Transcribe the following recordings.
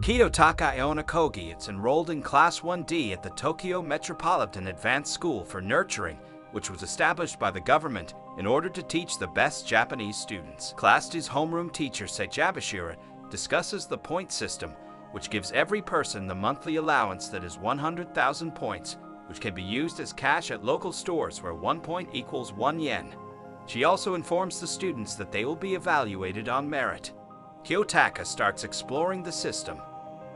Kiyotaka Ayanokōji is enrolled in Class 1D at the Tokyo Metropolitan Advanced School for Nurturing, which was established by the government in order to teach the best Japanese students. Class D's homeroom teacher Seijabashira discusses the point system, which gives every person the monthly allowance that is 100,000 points, which can be used as cash at local stores where 1 point equals 1 yen. She also informs the students that they will be evaluated on merit. Kiyotaka starts exploring the system.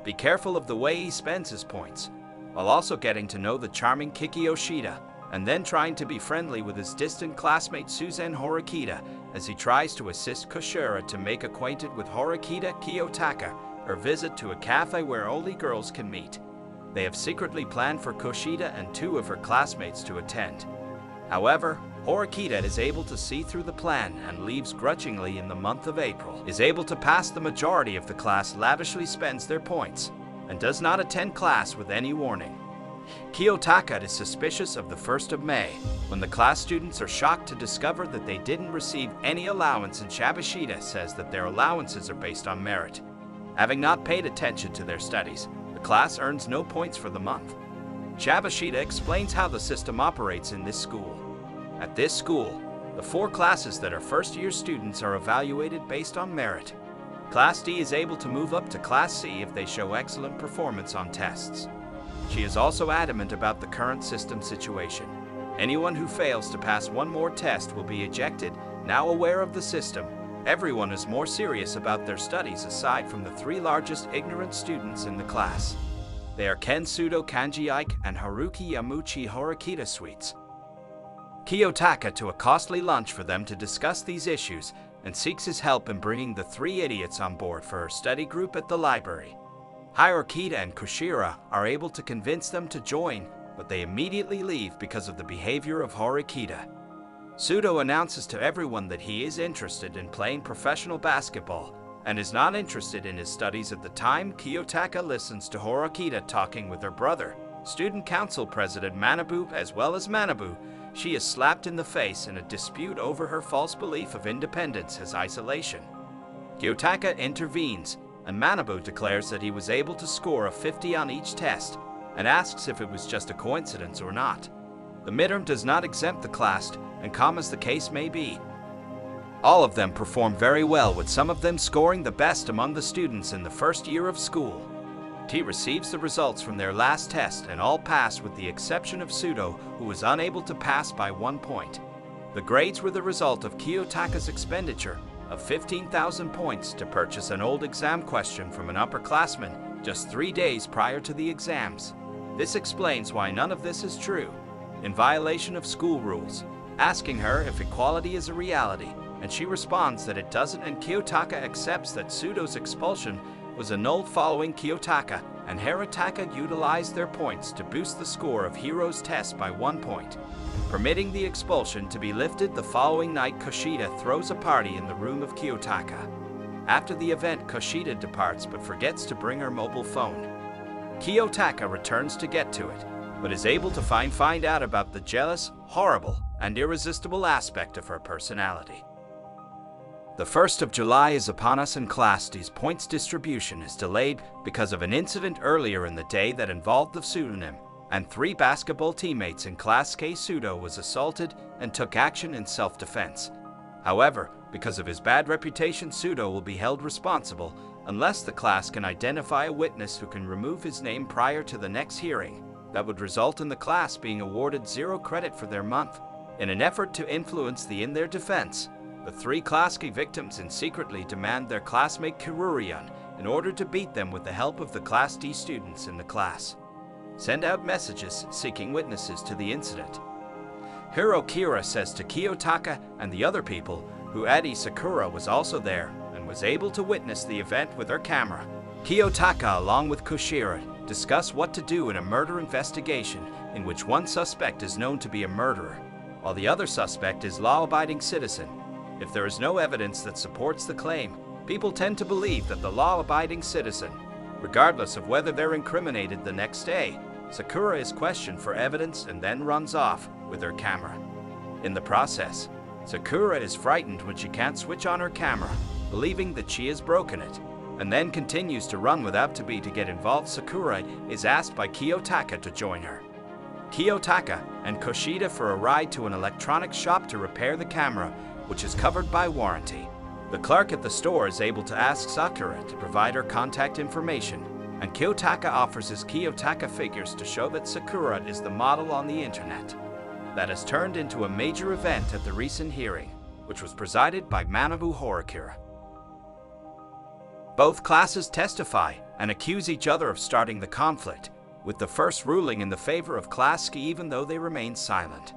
Be careful of the way he spends his points, while also getting to know the charming Kikyō, and then trying to be friendly with his distant classmate Suzune Horikita as he tries to assist Kushida to make acquainted with Horikita Kiyotaka, or visit to a cafe where only girls can meet. They have secretly planned for Kushida and 2 of her classmates to attend. However, Horikita is able to see through the plan and leaves grudgingly in the month of April, is able to pass the majority of the class, lavishly spends their points, and does not attend class with any warning. Kiyotaka is suspicious of the 1st of May, when the class students are shocked to discover that they didn't receive any allowance, and Shabashida says that their allowances are based on merit. Having not paid attention to their studies, the class earns no points for the month. Shabashida explains how the system operates in this school. At this school, the 4 classes that are first-year students are evaluated based on merit. Class D is able to move up to Class C if they show excellent performance on tests. She is also adamant about the current system situation. Anyone who fails to pass one more test will be ejected. Now aware of the system, everyone is more serious about their studies aside from the 3 largest ignorant students in the class. They are Ken Sudo Kanji Ike and Haruki Yamuchi Horikita Sweets. Kiyotaka to a costly lunch for them to discuss these issues and seeks his help in bringing the 3 idiots on board for her study group at the library. Horikita and Kushida are able to convince them to join, but they immediately leave because of the behavior of Horikita. Sudo announces to everyone that he is interested in playing professional basketball and is not interested in his studies at the time. Kiyotaka listens to Horikita talking with her brother, Student Council President Manabu, as well as Manabu. She is slapped in the face in a dispute over her false belief of independence as isolation. Kiyotaka intervenes, and Manabu declares that he was able to score a 50 on each test, and asks if it was just a coincidence or not. The midterm does not exempt the class, and calm as the case may be, all of them perform very well, with some of them scoring the best among the students in the first year of school. T receives the results from their last test, and all pass with the exception of Sudo, who was unable to pass by 1 point. The grades were the result of Kiyotaka's expenditure of 15,000 points to purchase an old exam question from an upperclassman just 3 days prior to the exams. This explains why none of this is true, in violation of school rules, asking her if equality is a reality, and she responds that it doesn't, and Kiyotaka accepts that Sudo's expulsion was annulled following Kiyotaka and Horikita utilized their points to boost the score of Hiro's test by 1 point. Permitting the expulsion to be lifted the following night, Kushida throws a party in the room of Kiyotaka. After the event, Kushida departs but forgets to bring her mobile phone. Kiyotaka returns to get to it, but is able to find out about the jealous, horrible, and irresistible aspect of her personality. The 1st of July is upon us, and Class D's points distribution is delayed because of an incident earlier in the day that involved the pseudonym, and 3 basketball teammates in Class K. Sudo was assaulted and took action in self-defense. However, because of his bad reputation, Sudo will be held responsible unless the class can identify a witness who can remove his name prior to the next hearing. That would result in the class being awarded 0 credit for their month. In an effort to influence in their defense, the 3 Class K victims secretly demand their classmate Kirurian in order to beat them with the help of the Class D students in the class. Send out messages seeking witnesses to the incident. Hirokira says to Kiyotaka and the other people who Adi Sakura was also there and was able to witness the event with her camera. Kiyotaka along with Kushida discuss what to do in a murder investigation in which one suspect is known to be a murderer, while the other suspect is law-abiding citizen. If there is no evidence that supports the claim, people tend to believe that the law-abiding citizen, regardless of whether they're incriminated the next day. Sakura is questioned for evidence and then runs off with her camera. In the process, Sakura is frightened when she can't switch on her camera, believing that she has broken it. and then continues to run without to get involved. Sakura is asked by Kiyotaka to join her. Kiyotaka and Kushida for a ride to an electronics shop to repair the camera, which is covered by warranty. The clerk at the store is able to ask Sakura to provide her contact information, and Kiyotaka offers his Kiyotaka figures to show that Sakura is the model on the internet. That has turned into a major event at the recent hearing, which was presided by Manabu Horikita. Both classes testify and accuse each other of starting the conflict, with the first ruling in the favor of Class Ski even though they remain silent.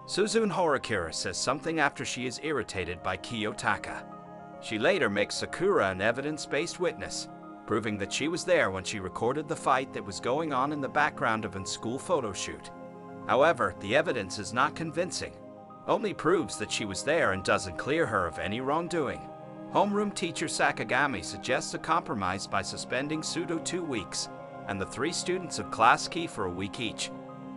Suzune Horikita says something after she is irritated by Kiyotaka. She later makes Sakura an evidence-based witness, proving that she was there when she recorded the fight that was going on in the background of a school photo shoot. However, the evidence is not convincing, only proves that she was there and doesn't clear her of any wrongdoing. Homeroom teacher Sakagami suggests a compromise by suspending Sudo 2 weeks, and the 3 students of Class Key for a week each,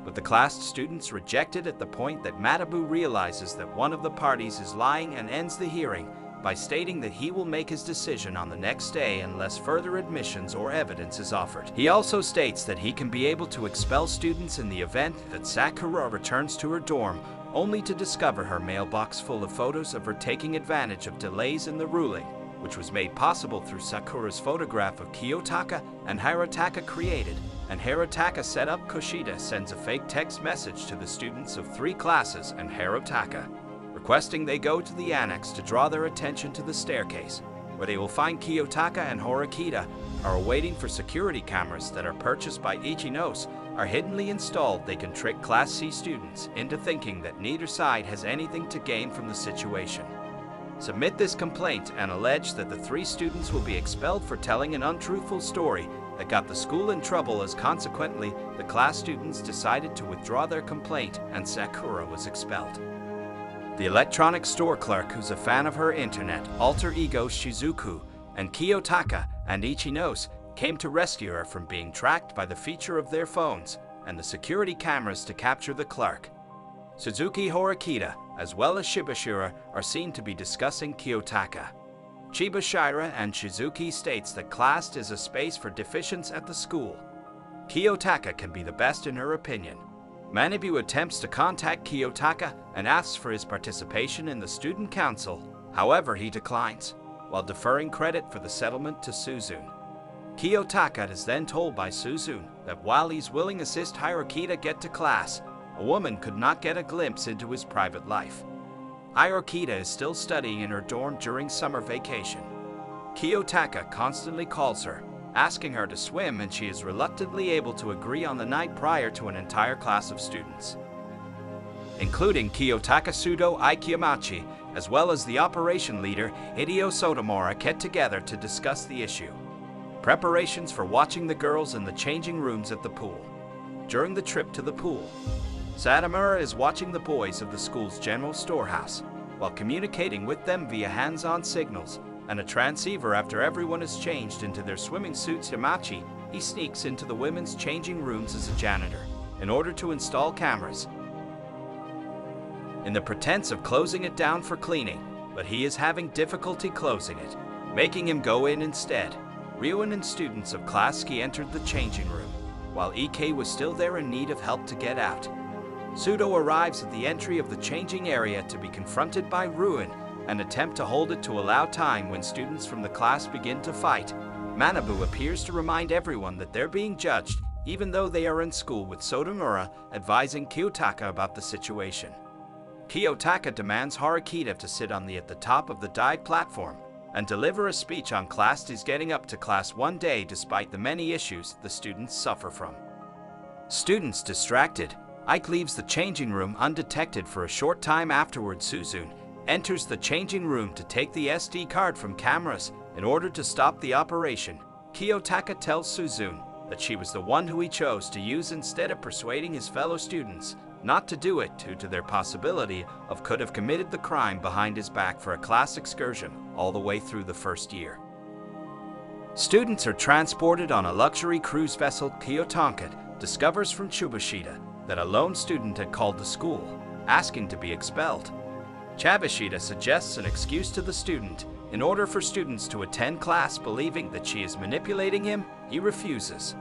but the class students reject it at the point that Manabu realizes that one of the parties is lying and ends the hearing by stating that he will make his decision on the next day unless further admissions or evidence is offered. He also states that he can be able to expel students in the event that Sakura returns to her dorm, only to discover her mailbox full of photos of her taking advantage of delays in the ruling, which was made possible through Sakura's photograph of Kiyotaka and Hirotaka created, and Hirotaka set up. Kushida sends a fake text message to the students of 3 classes and Hirotaka, requesting they go to the annex to draw their attention to the staircase, where they will find Kiyotaka and Horikita are waiting for security cameras that are purchased by Ichinos are hiddenly installed. They can trick Class C students into thinking that neither side has anything to gain from the situation. Submit this complaint and allege that the 3 students will be expelled for telling an untruthful story that got the school in trouble, as consequently the class students decided to withdraw their complaint and Sakura was expelled. The electronics store clerk, who's a fan of her internet alter ego Shizuku, and Kiyotaka and Ichinos came to rescue her from being tracked by the feature of their phones and the security cameras to capture the clerk. Suzuki Horikita, as well as Shibashira, are seen to be discussing Kiyotaka. Shibashira and Shizuki states that class is a space for deficients at the school. Kiyotaka can be the best in her opinion. Manabu attempts to contact Kiyotaka and asks for his participation in the student council, however he declines, while deferring credit for the settlement to Suzune. Kiyotaka is then told by Suzune that while he's willing to assist Hirokita get to class, a woman could not get a glimpse into his private life. Hirokita is still studying in her dorm during summer vacation. Kiyotaka constantly calls her, asking her to swim, and she is reluctantly able to agree on the night prior to an entire class of students, including Kiyotaka Sudo Ikiyamachi, as well as the operation leader Hideo Sotomura, get together to discuss the issue. Preparations for watching the girls in the changing rooms at the pool. During the trip to the pool, Satomura is watching the boys of the school's general storehouse, while communicating with them via hands-on signals and a transceiver. After everyone is changed into their swimming suits, Yamachi, he sneaks into the women's changing rooms as a janitor, in order to install cameras, in the pretense of closing it down for cleaning, but he is having difficulty closing it, making him go in instead. Ryuan and students of Class Ski entered the changing room, while EK was still there in need of help to get out. Sudo arrives at the entry of the changing area to be confronted by Ryuan and attempt to hold it to allow time. When students from the class begin to fight, Manabu appears to remind everyone that they're being judged, even though they are in school, with Sotomura advising Kiyotaka about the situation. Kiyotaka demands Horikita to sit at the top of the dive platform and deliver a speech on Class D's getting up to class one day despite the many issues the students suffer from. Students distracted, Ike leaves the changing room undetected for a short time. Afterwards, Suzune enters the changing room to take the SD card from cameras in order to stop the operation. Kiyotaka tells Suzune that she was the one who he chose to use instead of persuading his fellow students not to do it due to their possibility of could have committed the crime behind his back for a class excursion all the way through the first year. Students are transported on a luxury cruise vessel. Kiyotaka discovers from Chubashida that a lone student had called the school, asking to be expelled. Chabashida suggests an excuse to the student In order for students to attend class believing that she is manipulating him, he refuses.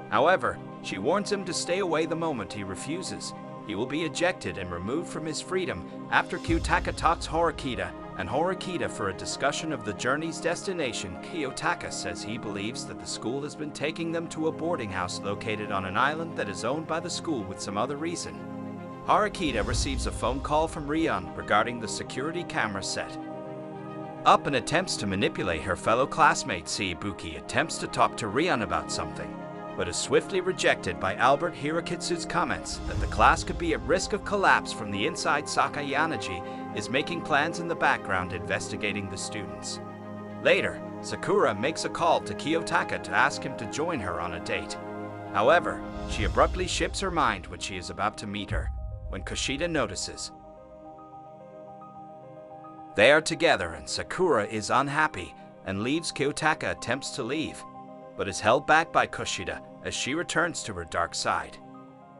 However, she warns him to stay away the moment he refuses. He will be ejected and removed from his freedom after Kiyotaka talks Horikita and Horikita for a discussion of the journey's destination. Kiyotaka says he believes that the school has been taking them to a boarding house located on an island that is owned by the school with some other reason. Horikita receives a phone call from Ryun regarding the security camera set up and attempts to manipulate her fellow classmate. Ibuki attempts to talk to Ryun about something, but is swiftly rejected by Albert Hirokitsu's comments that the class could be at risk of collapse from the inside. Sakayanaji is making plans in the background investigating the students. Later, Sakura makes a call to Kiyotaka to ask him to join her on a date. However, she abruptly shifts her mind when she is about to meet her, when Kushida notices. They are together and Sakura is unhappy and leaves. Kiyotaka attempts to leave, but is held back by Kushida as she returns to her dark side.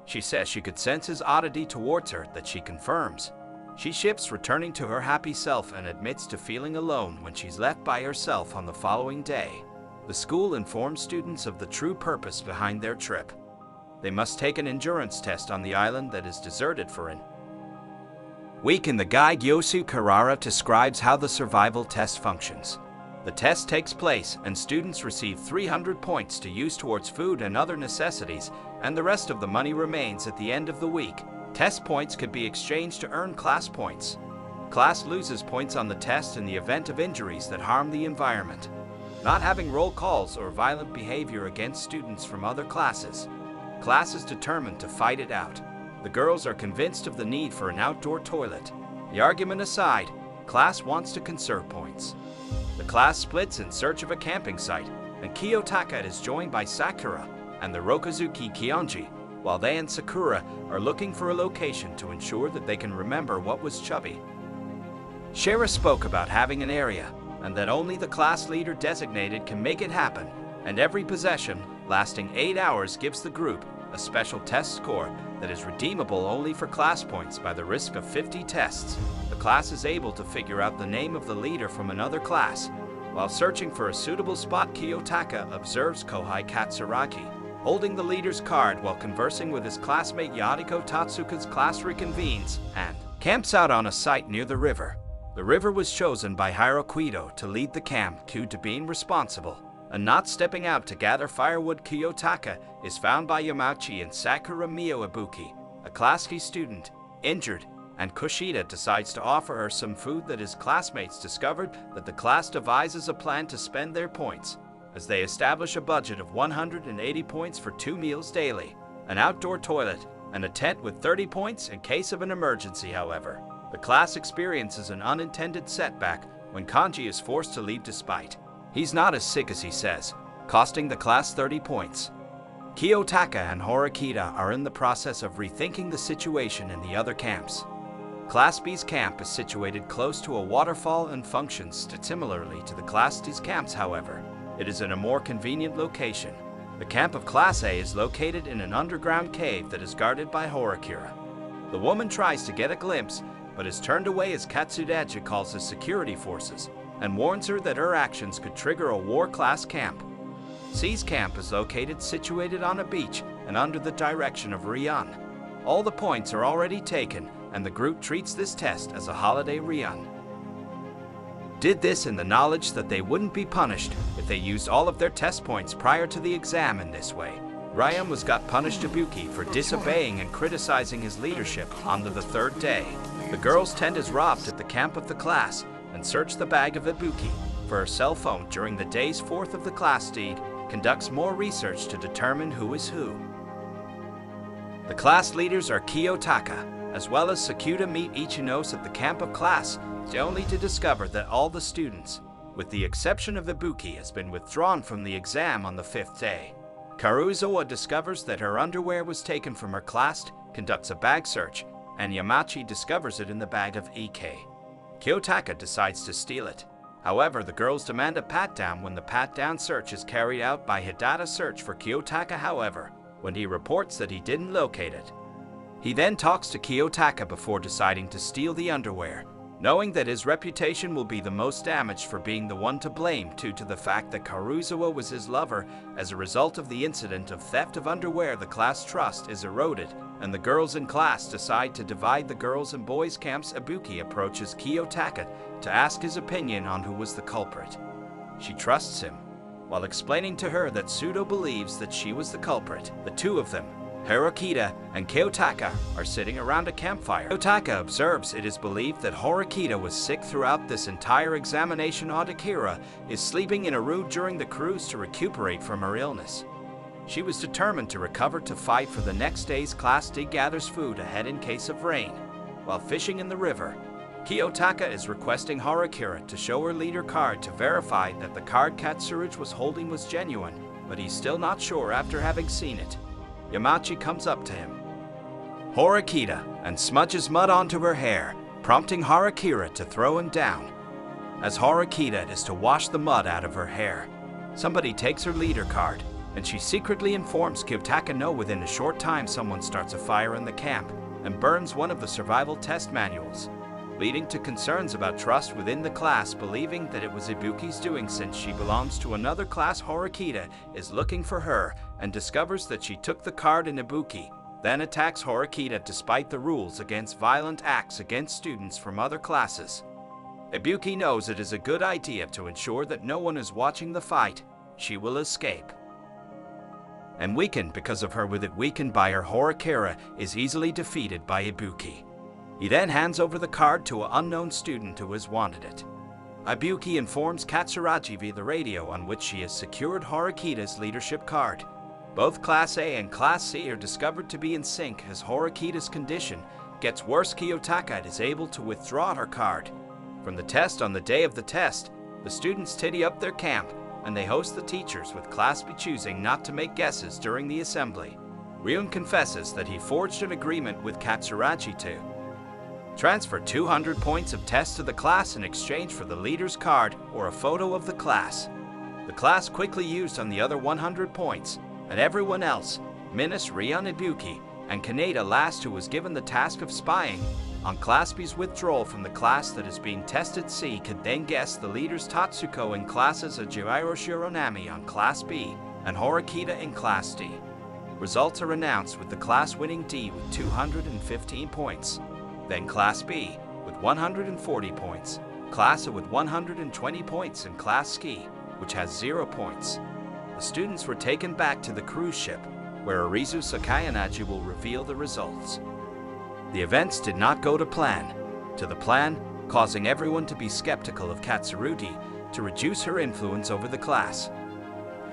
She says she could sense his oddity towards her that she confirms. She shifts, returning to her happy self, and admits to feeling alone when she's left by herself on the following day. The school informs students of the true purpose behind their trip. They must take an endurance test on the island that is deserted for an week. In the guide, Yosu Karara describes how the survival test functions. The test takes place and students receive 300 points to use towards food and other necessities, and the rest of the money remains at the end of the week. Test points could be exchanged to earn class points. Class loses points on the test in the event of injuries that harm the environment. Not having roll calls or violent behavior against students from other classes. Class is determined to fight it out. The girls are convinced of the need for an outdoor toilet. The argument aside, class wants to conserve points. The class splits in search of a camping site, and Kiyotaka is joined by Sakura and the Rokazuki Kionji, while they and Sakura are looking for a location to ensure that they can remember what was chubby. Shira spoke about having an area, and that only the class leader designated can make it happen, and every possession, lasting 8 hours, gives the group a special test score that is redeemable only for class points by the risk of 50 tests. The class is able to figure out the name of the leader from another class. While searching for a suitable spot, Kiyotaka observes Kohai Katsuragi holding the leader's card while conversing with his classmate Yadiko. Tatsuka's class reconvenes and camps out on a site near the river. The river was chosen by Hirokido to lead the camp due to being responsible and not stepping out to gather firewood. Kiyotaka is found by Yamachi and Sakura Ibuki, a class key student, injured, and Kushida decides to offer her some food that his classmates discovered that the class devises a plan to spend their points, as they establish a budget of 180 points for 2 meals daily, an outdoor toilet, and a tent with 30 points in case of an emergency. However, the class experiences an unintended setback when Kanji is forced to leave despite he's not as sick as he says, costing the class 30 points. Kiyotaka and Horikita are in the process of rethinking the situation in the other camps. Class B's camp is situated close to a waterfall and functions similarly to the Class D's camps. However, it is in a more convenient location. The camp of Class A is located in an underground cave that is guarded by Horikita. The woman tries to get a glimpse, but is turned away as Katsudachi calls his security forces and warns her that her actions could trigger a war class camp. C's camp is situated on a beach and under the direction of Ryun. All the points are already taken, and the group treats this test as a holiday. Ryun did this in the knowledge that they wouldn't be punished if they used all of their test points prior to the exam in this way. Ryun got punished Ibuki for disobeying and criticizing his leadership on the third day. The girls' tent is robbed at the camp of the class and search the bag of Ibuki for her cell phone. During the day's fourth of the class, Steed conducts more research to determine who is who. The class leaders are Kiyotaka, as well as Sakuda meet Ichinos at the camp of class, only to discover that all the students, with the exception of Ibuki, has been withdrawn from the exam on the 5th day. Karuizawa discovers that her underwear was taken from her class, conducts a bag search, and Yamachi discovers it in the bag of EK. Kiyotaka decides to steal it. However, the girls demand a pat-down when the pat-down search is carried out by Hidata search for Kiyotaka. However, when he reports that he didn't locate it, he then talks to Kiyotaka before deciding to steal the underwear. knowing that his reputation will be the most damaged for being the one to blame due to the fact that Karuizawa was his lover. As a result of the incident of theft of underwear, the class trust is eroded, and the girls in class decide to divide the girls and boys camps. Ibuki approaches Kiyotaka to ask his opinion on who was the culprit. She trusts him, while explaining to her that Sudo believes that she was the culprit. The two of them, Horikita and Kiyotaka, are sitting around a campfire. Kiyotaka observes it is believed that Horikita was sick throughout this entire examination. Odakira is sleeping in a room during the cruise to recuperate from her illness. She was determined to recover to fight for the next day's class. D gathers food ahead in case of rain. While fishing in the river, Kiyotaka is requesting Horikita to show her leader card to verify that the card Katsurage was holding was genuine, but he's still not sure after having seen it. Yamachi comes up to him, Horikita, and smudges mud onto her hair, prompting Horikita to throw him down. As Horikita is to wash the mud out of her hair, somebody takes her leader card, and she secretly informs Kiyotaka no. Within a short time, someone starts a fire in the camp and burns one of the survival test manuals, leading to concerns about trust within the class, believing that it was Ibuki's doing since she belongs to another class. Horikita is looking for her and discovers that she took the card in Ibuki, then attacks Horikita despite the rules against violent acts against students from other classes. Ibuki knows it is a good idea to ensure that no one is watching the fight. She will escape. And weakened because of her, with it weakened by her, Horikita is easily defeated by Ibuki. He then hands over the card to an unknown student who has wanted it. Ibuki informs Katsuragi via the radio on which she has secured Horikita's leadership card. Both Class A and Class C are discovered to be in sync. As Horikita's condition gets worse, Kiyotaka is able to withdraw her card from the test. On the day of the test, the students tidy up their camp and they host the teachers, with Class B choosing not to make guesses during the assembly. Ryun confesses that he forged an agreement with Katsuragi to transfer 200 points of test to the class in exchange for the leader's card or a photo of the class. The class quickly used on the other 100 points, and everyone else, minus Ryun, Ibuki, and Kaneda last, who was given the task of spying on Class B's withdrawal from the class that is being tested. C could then guess the leader's Tatsuko in classes of Jiraiya Shironami on Class B and Horikita in Class D. Results are announced with the class winning D with 215 points. Then Class B with 140 points, Class A with 120 points, and Class Ski, which has 0 points. The students were taken back to the cruise ship, where Arizu Sakayanaji will reveal the results. The events did not go to plan, causing everyone to be skeptical of Katsurugi to reduce her influence over the class.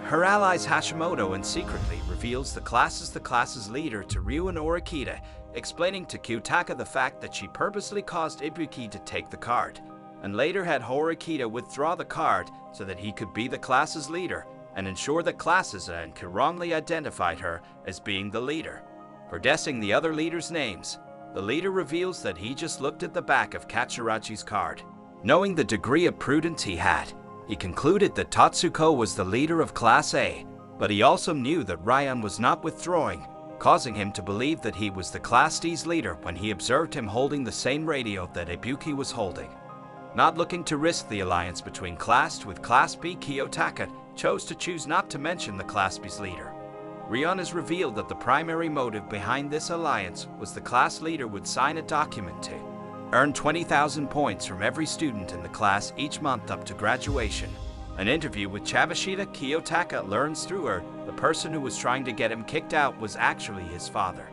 Her allies Hashimoto and secretly reveals the class's leader to Ryu and Horikita, explaining to Kiyotaka the fact that she purposely caused Ibuki to take the card, and later had Horikita withdraw the card so that he could be the class's leader and ensure that classes and could wrongly identified her as being the leader. For guessing the other leaders' names, the leader reveals that he just looked at the back of Katsuragi's card. Knowing the degree of prudence he had, he concluded that Tatsuko was the leader of Class A, but he also knew that Ryun was not withdrawing, causing him to believe that he was the Class D's leader when he observed him holding the same radio that Ibuki was holding. Not looking to risk the alliance between Class D with Class B, Kiyotaka chose to choose not to mention the Class B's leader. Ryun has revealed that the primary motive behind this alliance was the class leader would sign a document to earn 20,000 points from every student in the class each month up to graduation. An interview with Chabashida, Kiyotaka learns through her the person who was trying to get him kicked out was actually his father.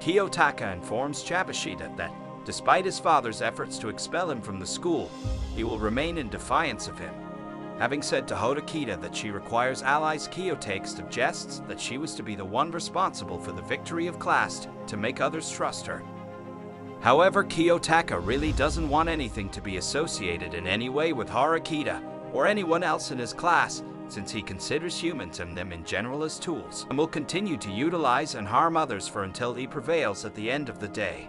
Kiyotaka informs Chabashida that, despite his father's efforts to expel him from the school, he will remain in defiance of him. Having said to Horikita that she requires allies, Kiyotaka suggests that she was to be the one responsible for the victory of class to make others trust her. However, Kiyotaka really doesn't want anything to be associated in any way with Horikita or anyone else in his class, since he considers humans and them in general as tools, and will continue to utilize and harm others for until he prevails at the end of the day.